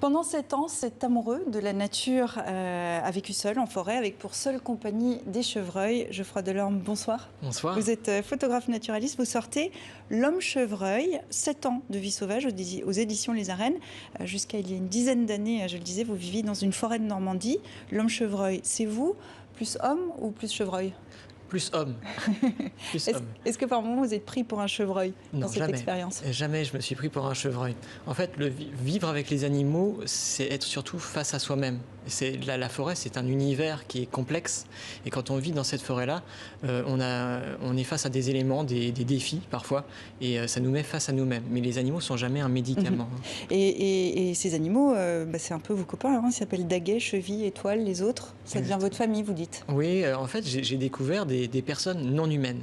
Pendant 7 ans, cet amoureux de la nature a vécu seul en forêt avec pour seule compagnie des chevreuils. Geoffroy Delorme, bonsoir. Bonsoir. Vous êtes photographe naturaliste, vous sortez L'Homme Chevreuil, 7 ans de vie sauvage aux éditions Les Arènes. Jusqu'à il y a une dizaine d'années, je le disais, vous viviez dans une forêt de Normandie. L'Homme Chevreuil, c'est vous, plus homme ou plus chevreuil? Plus homme. Est-ce que par moment vous êtes pris pour un chevreuil dans cette jamais. expérience? Jamais je me suis pris pour un chevreuil. En fait, vivre avec les animaux, c'est être surtout face à soi-même. La forêt, c'est un univers qui est complexe. Et quand on vit dans cette forêt-là, on est face à des éléments, des défis parfois. Et ça nous met face à nous-mêmes. Mais les animaux ne sont jamais un médicament. Et ces animaux, c'est un peu vos copains. Hein, ils s'appellent Daguet, Cheville, Étoile, les autres. Ça devient votre famille, vous dites? Oui, en fait, j'ai découvert des personnes non humaines.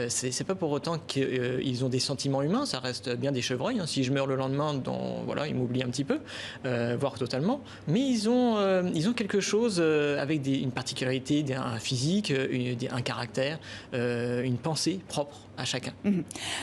C'est pas pour autant qu'ils ont des sentiments humains. Ça reste bien des chevreuils. Hein. Si je meurs le lendemain, ils m'oublient un petit peu, voire totalement. Mais ils ont quelque chose avec une particularité, un physique, un caractère, une pensée propre à chacun.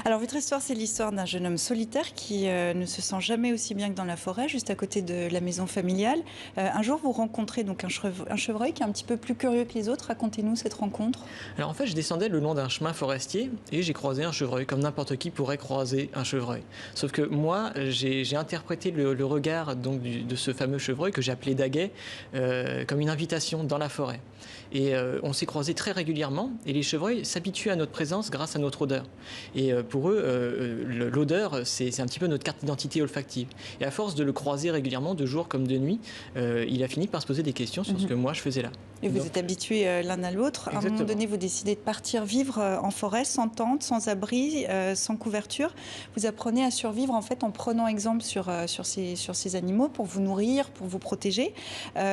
Alors votre histoire, c'est l'histoire d'un jeune homme solitaire qui ne se sent jamais aussi bien que dans la forêt, juste à côté de la maison familiale. Un jour, vous rencontrez donc un chevreuil qui est un petit peu plus curieux que les autres. Racontez-nous cette rencontre. Alors en fait, je descendais le long d'un chemin forestier et j'ai croisé un chevreuil, comme n'importe qui pourrait croiser un chevreuil. Sauf que moi, j'ai interprété le regard donc, de ce fameux chevreuil que j'ai appelé Daguet comme une invitation dans la forêt. Et on s'est croisés très régulièrement et les chevreuils s'habituent à notre présence grâce à notre odeur. Et pour eux, l'odeur, c'est un petit peu notre carte d'identité olfactive. Et à force de le croiser régulièrement, de jour comme de nuit, il a fini par se poser des questions sur ce que moi je faisais là. Et vous êtes habitués l'un à l'autre. À un moment donné, vous décidez de partir vivre en forêt, sans tente, sans abri, sans couverture. Vous apprenez à survivre en fait en prenant exemple sur ces animaux pour vous nourrir, pour vous protéger.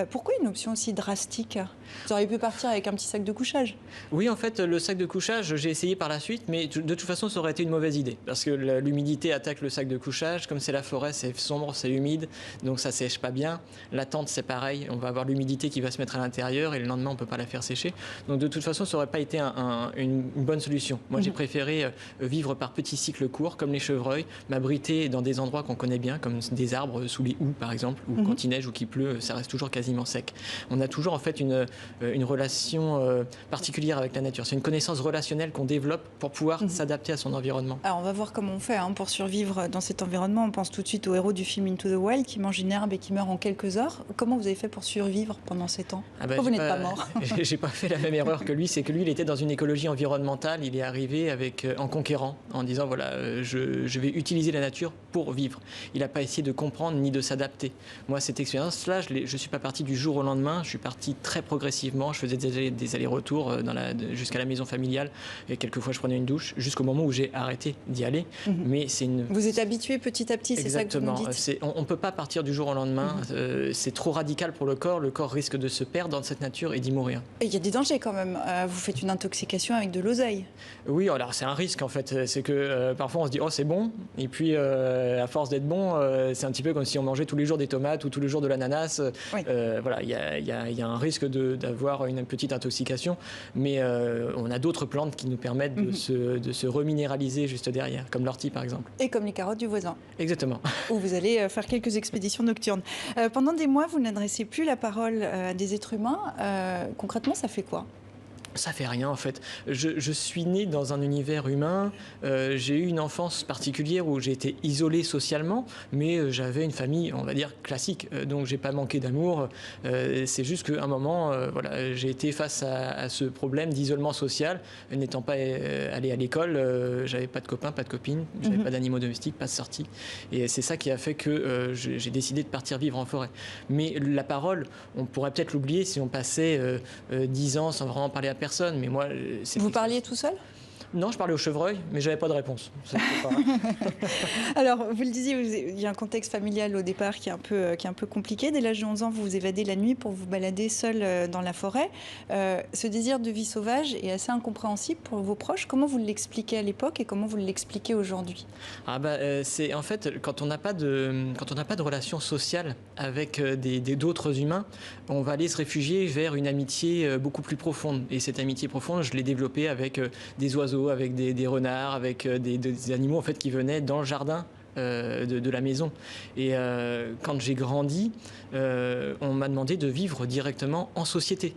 Pourquoi une option aussi drastique? Vous auriez pu partir avec un petit sac de couchage. Oui, en fait, le sac de couchage, j'ai essayé par la suite, mais de toute façon, ça aurait été une mauvaise idée. Parce que l'humidité attaque le sac de couchage. Comme c'est la forêt, c'est sombre, c'est humide, donc ça sèche pas bien. La tente, c'est pareil. On va avoir l'humidité qui va se mettre à l'intérieur et le lendemain, on ne peut pas la faire sécher. Donc de toute façon, ça n'aurait pas été une bonne solution. Moi, j'ai préféré vivre par petits cycles courts, comme les chevreuils, m'abriter dans des endroits qu'on connaît bien, comme des arbres sous les houes, par exemple, ou quand il neige ou qu'il pleut, ça reste toujours quasiment sec. On a toujours, en fait, une relation particulière avec la nature. C'est une connaissance relationnelle qu'on développe pour pouvoir s'adapter à son environnement. Alors on va voir comment on fait pour survivre dans cet environnement. On pense tout de suite au héros du film Into the Wild qui mange une herbe et qui meurt en quelques heures. Comment vous avez fait pour survivre pendant ces temps? Pourquoi vous n'êtes pas mort? J'ai pas fait la même erreur que lui. C'est que lui, il était dans une écologie environnementale. Il est arrivé en conquérant, en disant voilà, je vais utiliser la nature pour vivre. Il n'a pas essayé de comprendre ni de s'adapter. Moi, cette expérience-là, je suis pas parti du jour au lendemain. Je suis parti très progressivement. Je faisais des allers-retours jusqu'à la maison familiale. Et quelquefois, je prenais une douche jusqu'au moment où j'ai arrêté d'y aller. Mais Vous êtes habitué petit à petit, c'est ça que vous me dites? On ne peut pas partir du jour au lendemain. C'est trop radical pour le corps. Le corps risque de se perdre dans cette nature et d'y mourir. Il y a des dangers quand même. Vous faites une intoxication avec de l'oseille. Oui, alors c'est un risque en fait. C'est que parfois on se dit oh c'est bon. Et puis à force d'être bon, c'est un petit peu comme si on mangeait tous les jours des tomates ou tous les jours de l'ananas. Oui. Voilà, il y a un risque d'avoir une petite intoxication. Mais on a d'autres plantes qui nous permettent de se reminéraliser juste derrière, comme l'ortie par exemple. Et comme les carottes du voisin. Exactement. Où vous allez faire quelques expéditions nocturnes. Pendant des mois, vous n'adressez plus la parole à des êtres humains. Concrètement, ça fait quoi? Ça fait rien en fait. Je suis né dans un univers humain. J'ai eu une enfance particulière où j'ai été isolé socialement, mais j'avais une famille, on va dire classique. Donc j'ai pas manqué d'amour. C'est juste qu'à un moment, voilà, j'ai été face à ce problème d'isolement social. N'étant pas allé à l'école, j'avais pas de copains, pas de copines, j'avais pas d'animaux domestiques, pas de sortie. Et c'est ça qui a fait que j'ai décidé de partir vivre en forêt. Mais la parole, on pourrait peut-être l'oublier si on passait 10 ans sans vraiment parler à personne. Mais moi, vous parliez tout seul? Non, je parlais au chevreuil, mais j'avais pas de réponse. Alors, vous le disiez, il y a un contexte familial au départ qui est un peu compliqué. Dès l'âge de 11 ans, vous vous évadez la nuit pour vous balader seul dans la forêt. Ce désir de vie sauvage est assez incompréhensible pour vos proches. Comment vous l'expliquez à l'époque et comment vous l'expliquez aujourd'hui? C'est en fait quand on n'a pas de relation sociale avec d'autres humains, on va aller se réfugier vers une amitié beaucoup plus profonde. Et cette amitié profonde, je l'ai développée avec des oiseaux, avec des renards, avec des animaux en fait qui venaient dans le jardin de la maison. Et quand j'ai grandi, on m'a demandé de vivre directement en société.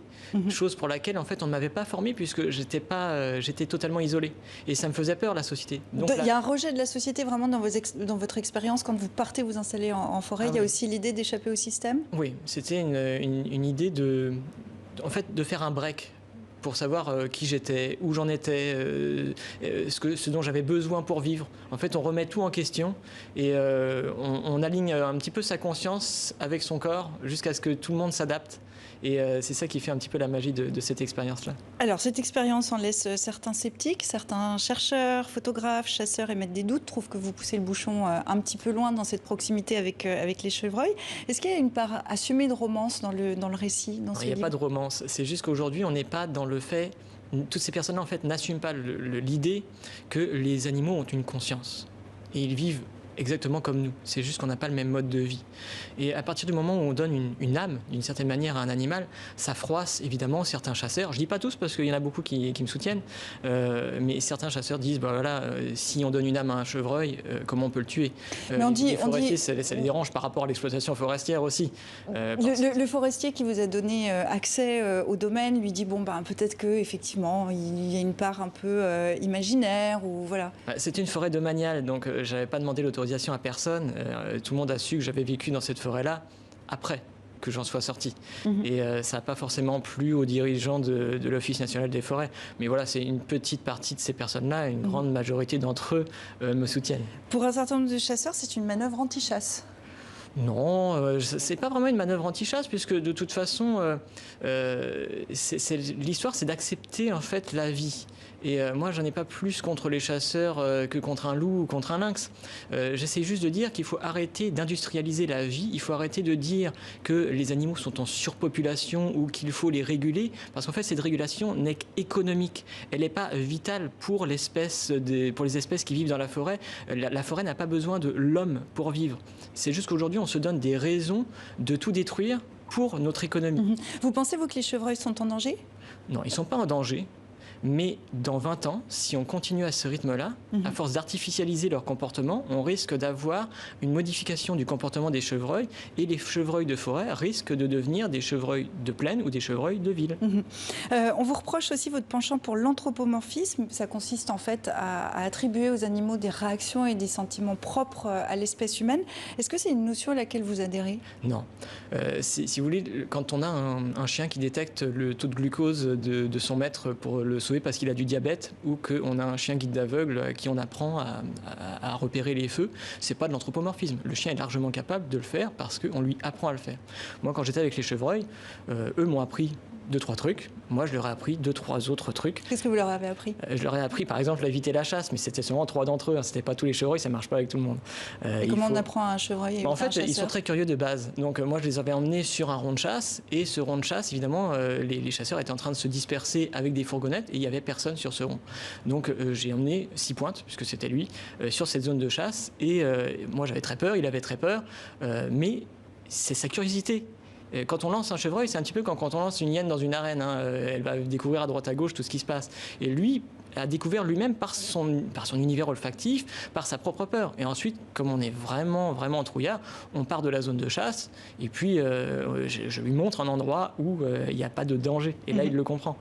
Chose pour laquelle en fait on ne m'avait pas formé puisque j'étais totalement isolé et ça me faisait peur la société. Donc il y a un rejet de la société vraiment dans votre expérience quand vous partez vous installer en forêt. Il y a aussi l'idée d'échapper au système. Oui, c'était une idée de faire un break pour savoir qui j'étais, où j'en étais, ce dont j'avais besoin pour vivre. En fait, on remet tout en question et on aligne un petit peu sa conscience avec son corps jusqu'à ce que tout le monde s'adapte. Et c'est ça qui fait un petit peu la magie de cette expérience-là. Alors, cette expérience en laisse certains sceptiques, certains chercheurs, photographes, chasseurs émettent des doutes, trouvent que vous poussez le bouchon un petit peu loin dans cette proximité avec les chevreuils. Est-ce qu'il y a une part assumée de romance dans le récit, dans ce livre ? Il n'y a pas de romance. C'est juste qu'aujourd'hui, on n'est pas dans le fait... Toutes ces personnes-là, en fait, n'assument pas l'idée que les animaux ont une conscience. Et ils vivent exactement comme nous. C'est juste qu'on n'a pas le même mode de vie. Et à partir du moment où on donne une âme, d'une certaine manière, à un animal, ça froisse évidemment certains chasseurs. Je ne dis pas tous parce qu'il y en a beaucoup qui me soutiennent, mais certains chasseurs disent si on donne une âme à un chevreuil, comment on peut le tuer Les forestiers, ça les dérange par rapport à l'exploitation forestière aussi. Le forestier qui vous a donné accès au domaine lui dit peut-être qu'effectivement il y a une part un peu imaginaire ou voilà. C'est une forêt domaniale, donc je n'avais pas demandé l'autorisation à personne. Tout le monde a su que j'avais vécu dans cette forêt-là après que j'en sois sorti. Et ça n'a pas forcément plu aux dirigeants de l'Office national des forêts. Mais voilà, c'est une petite partie de ces personnes-là. Une grande majorité d'entre eux me soutiennent. Pour un certain nombre de chasseurs, c'est une manœuvre anti-chasse. Non, c'est pas vraiment une manœuvre anti-chasse puisque de toute façon, l'histoire, c'est d'accepter en fait la vie. Et moi, j'en ai pas plus contre les chasseurs que contre un loup ou contre un lynx. J'essaie juste de dire qu'il faut arrêter d'industrialiser la vie. Il faut arrêter de dire que les animaux sont en surpopulation ou qu'il faut les réguler. Parce qu'en fait, cette régulation n'est qu'économique. Elle n'est pas vitale pour les espèces qui vivent dans la forêt. La forêt n'a pas besoin de l'homme pour vivre. C'est juste qu'aujourd'hui, on se donne des raisons de tout détruire pour notre économie. Vous pensez, vous, que les chevreuils sont en danger ? Non, ils ne sont pas en danger. Mais dans 20 ans, si on continue à ce rythme-là, à force d'artificialiser leur comportement, on risque d'avoir une modification du comportement des chevreuils et les chevreuils de forêt risquent de devenir des chevreuils de plaine ou des chevreuils de ville. On vous reproche aussi votre penchant pour l'anthropomorphisme. Ça consiste en fait à attribuer aux animaux des réactions et des sentiments propres à l'espèce humaine. Est-ce que c'est une notion à laquelle vous adhérez ? Non. Si vous voulez, quand on a un chien qui détecte le taux de glucose de son maître pour le sauver parce qu'il a du diabète ou qu'on a un chien guide d'aveugle à qui on apprend à repérer les feux, c'est pas de l'anthropomorphisme. Le chien est largement capable de le faire parce qu'on lui apprend à le faire. Moi, quand j'étais avec les chevreuils, eux m'ont appris 2-3 trucs. Moi, je leur ai appris 2-3 autres trucs. Qu'est-ce que vous leur avez appris ? Je leur ai appris, par exemple, à éviter la chasse, mais c'était seulement 3 d'entre eux. Hein. C'était pas tous les chevreuils, ça marche pas avec tout le monde. Et comment on apprend à un chevreuil ? En fait, ils sont très curieux de base. Donc, moi, je les avais emmenés sur un rond de chasse. Et ce rond de chasse, évidemment, les chasseurs étaient en train de se disperser avec des fourgonnettes et il n'y avait personne sur ce rond. Donc, j'ai emmené 6 pointes, puisque c'était lui, sur cette zone de chasse. Et moi, j'avais très peur, il avait très peur. Mais c'est sa curiosité. Quand on lance un chevreuil, c'est un petit peu quand on lance une hyène dans une arène. Hein. Elle va découvrir à droite à gauche tout ce qui se passe. Et lui a découvert lui-même par son univers olfactif, par sa propre peur. Et ensuite, comme on est vraiment, vraiment trouillard, on part de la zone de chasse. Et puis, je lui montre un endroit où il n'y a pas de danger. Et là, il le comprend.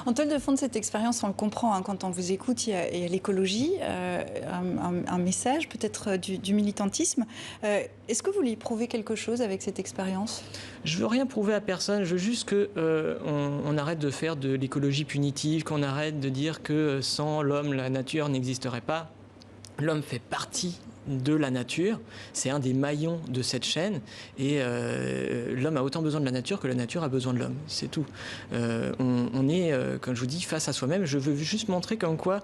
En toile de fond de cette expérience, on le comprend. Hein, quand on vous écoute, il y a l'écologie, un message, peut-être du militantisme. Est-ce que vous lui prouvez quelque chose avec cette expérience ? Je veux rien prouver à personne. Je veux juste qu'on arrête de faire de l'écologie punitive, qu'on arrête de dire que sans l'homme, la nature n'existerait pas. L'homme fait partie de la nature, c'est un des maillons de cette chaîne et l'homme a autant besoin de la nature que la nature a besoin de l'homme, c'est tout. On est, comme je vous dis, face à soi-même. Je veux juste montrer comme quoi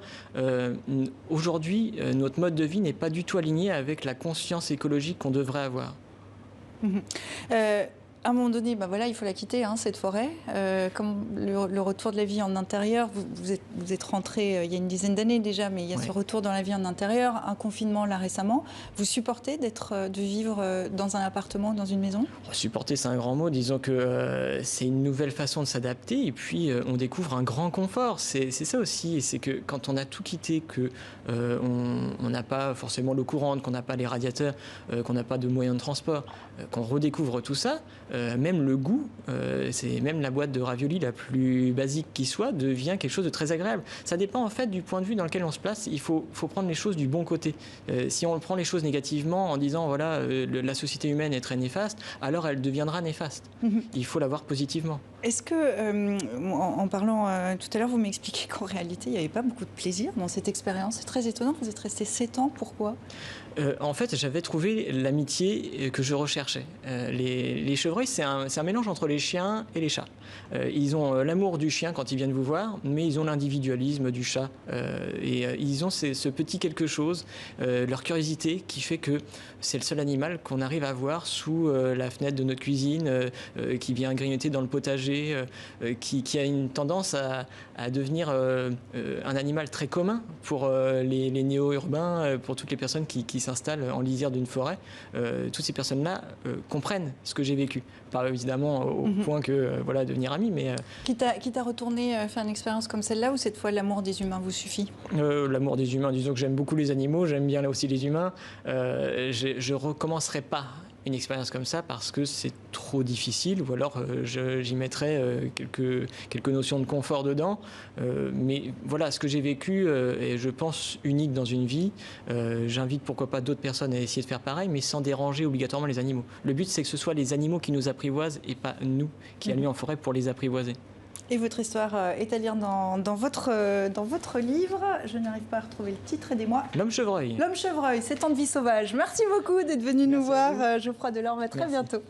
aujourd'hui notre mode de vie n'est pas du tout aligné avec la conscience écologique qu'on devrait avoir. À un moment donné, voilà, il faut la quitter, cette forêt. Comme le retour de la vie en intérieur, vous êtes rentré il y a une dizaine d'années déjà, mais il y a ce retour dans la vie en intérieur, un confinement là récemment. Vous supportez de vivre dans un appartement, dans une maison? Supporter, c'est un grand mot. Disons que c'est une nouvelle façon de s'adapter et puis on découvre un grand confort. C'est ça aussi, c'est que quand on a tout quitté, que on n'a pas forcément l'eau courante, qu'on n'a pas les radiateurs, qu'on n'a pas de moyens de transport, qu'on redécouvre tout ça, même le goût, c'est même la boîte de raviolis la plus basique qui soit, devient quelque chose de très agréable. Ça dépend en fait du point de vue dans lequel on se place. Il faut prendre les choses du bon côté. Si on prend les choses négativement en disant voilà la société humaine est très néfaste, alors elle deviendra néfaste. Il faut la voir positivement. Est-ce que, en parlant tout à l'heure, vous m'expliquez qu'en réalité, il n'y avait pas beaucoup de plaisir dans cette expérience? C'est très étonnant, vous êtes resté 7 ans, pourquoi? En fait, j'avais trouvé l'amitié que je recherchais. Les chevreuils, c'est un mélange entre les chiens et les chats. Ils ont l'amour du chien quand ils viennent vous voir, mais ils ont l'individualisme du chat. Et ils ont ce petit quelque chose, leur curiosité, qui fait que c'est le seul animal qu'on arrive à voir sous la fenêtre de notre cuisine, qui vient grignoter dans le potager, qui a une tendance à devenir un animal très commun pour les néo-urbains, pour toutes les personnes qui s'installent en lisière d'une forêt. Toutes ces personnes-là comprennent ce que j'ai vécu. Pas évidemment au point que devenir amis, mais... Quitte à retourner faire une expérience comme celle-là, ou cette fois l'amour des humains vous suffit? L'amour des humains, disons que j'aime beaucoup les animaux, j'aime bien là aussi les humains. Je recommencerai pas une expérience comme ça parce que c'est trop difficile, ou alors j'y mettrais quelques notions de confort dedans. Mais voilà, ce que j'ai vécu est, je pense, unique dans une vie. J'invite pourquoi pas d'autres personnes à essayer de faire pareil, mais sans déranger obligatoirement les animaux. Le but, c'est que ce soit les animaux qui nous apprivoisent et pas nous qui allons en forêt pour les apprivoiser. Et votre histoire est à lire dans votre livre. Je n'arrive pas à retrouver le titre, aidez-moi. L'homme chevreuil. L'homme chevreuil, 7 ans de vie sauvage. Merci beaucoup d'être venu nous voir, Geoffroy Delorme. À très bientôt.